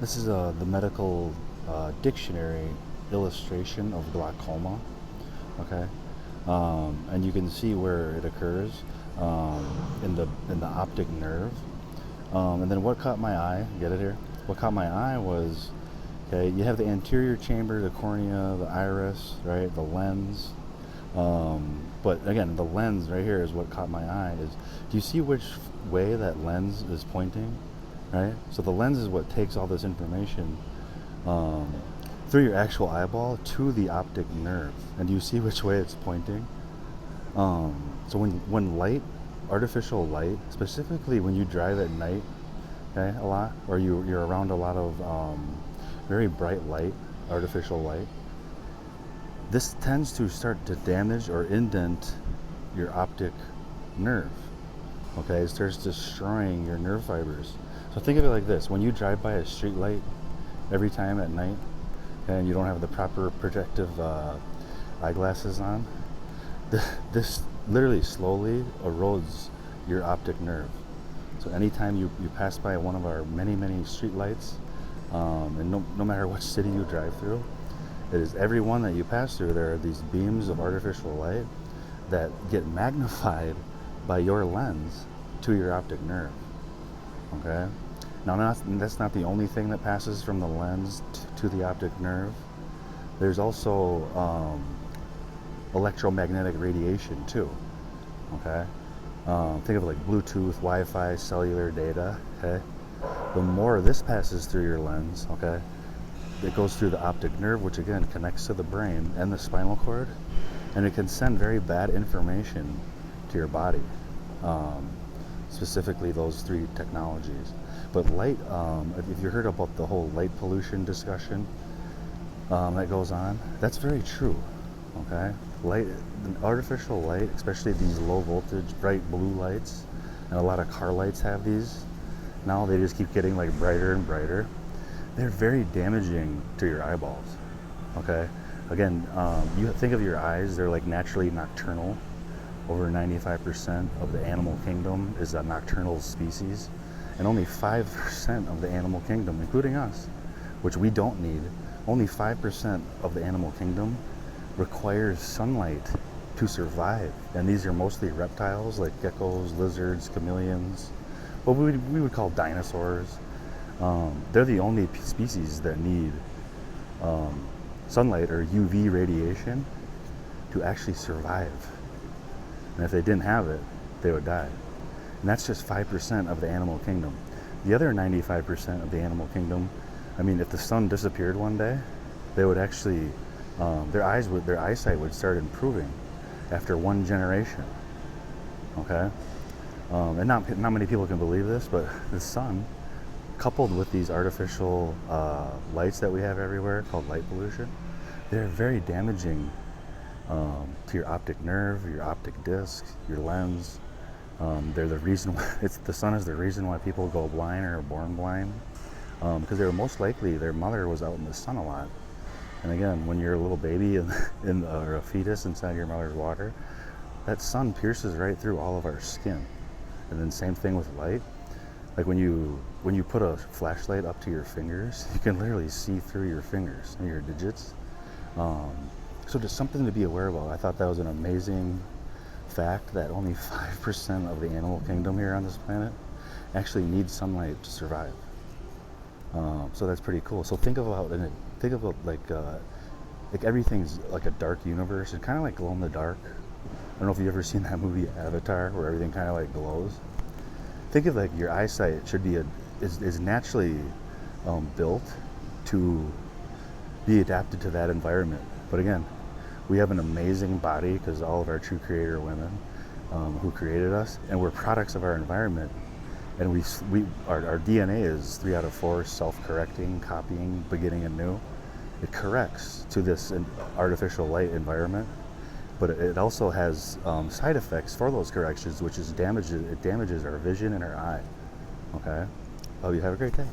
This is the medical dictionary illustration of glaucoma. Okay, and you can see where it occurs in the optic nerve. And then what caught my eye? Get it here? What caught my eye was, okay, you have the anterior chamber, the cornea, the iris, right, the lens. But again, the lens right here is what caught my eye. Is do you see which way that lens is pointing? Right. So the lens is what takes all this information um, through your actual eyeball to the optic nerve, and do you see which way it's pointing? So when light, artificial light, specifically when you drive at night, okay, a lot, or you're around a lot of very bright light, artificial light, this tends to start to damage or indent your optic nerve. Okay, it starts destroying your nerve fibers. So think of it like this: when you drive by a street light every time at night, and you don't have the proper protective eyeglasses on, this literally slowly erodes your optic nerve. So anytime you pass by one of our many street lights, and no matter what city you drive through, it is every one that you pass through, there are these beams of artificial light that get magnified by your lens to your optic nerve. Okay? Now, that's not the only thing that passes from the lens to the optic nerve. There's also electromagnetic radiation too. Okay? Think of it like Bluetooth, Wi-Fi, cellular data. Okay? The more this passes through your lens, okay, it goes through the optic nerve, which again connects to the brain and the spinal cord, and it can send very bad information to your body. Specifically, those three technologies. But light, if you heard about the whole light pollution discussion that goes on, that's very true. Okay, light, artificial light, especially these low voltage, bright blue lights, and a lot of car lights have these. Now they just keep getting like brighter and brighter. They're very damaging to your eyeballs. Okay, again, you think of your eyes; they're like naturally nocturnal. Over 95% of the animal kingdom is a nocturnal species, and only 5% of the animal kingdom, including us, which we don't need, only 5% of the animal kingdom requires sunlight to survive. And these are mostly reptiles like geckos, lizards, chameleons, what we would call dinosaurs. They're the only species that need sunlight or UV radiation to actually survive. And if they didn't have it, they would die. And that's just 5% of the animal kingdom. The other 95% of the animal kingdom, I mean, if the sun disappeared one day, they would actually, their eyesight would start improving after one generation. Okay, and not many people can believe this, but the sun, coupled with these artificial lights that we have everywhere called light pollution, they're very damaging to your optic nerve, your optic disc, your lens. They're the reason why the sun is the reason why people go blind or are born blind, because they were most likely their mother was out in the sun a lot. And again, when you're a little baby or a fetus inside your mother's water, that sun pierces right through all of our skin. And then same thing with light. Like when you put a flashlight up to your fingers, you can literally see through your fingers and your digits. So just something to be aware of. I thought that was an amazing fact that only 5% of the animal kingdom here on this planet actually needs sunlight to survive. So that's pretty cool. So think about like everything's like a dark universe. It's kind of like glow in the dark. I don't know if you've ever seen that movie Avatar, where everything kind of like glows. Think of like your eyesight should be is naturally built to be adapted to that environment. But again, we have an amazing body because all of our true creator women who created us, and we're products of our environment. And our DNA is 3 out of 4 self-correcting, copying, beginning anew. It corrects to this artificial light environment, but it also has side effects for those corrections, which is it damages our vision and our eye. Okay? Well, you have a great day.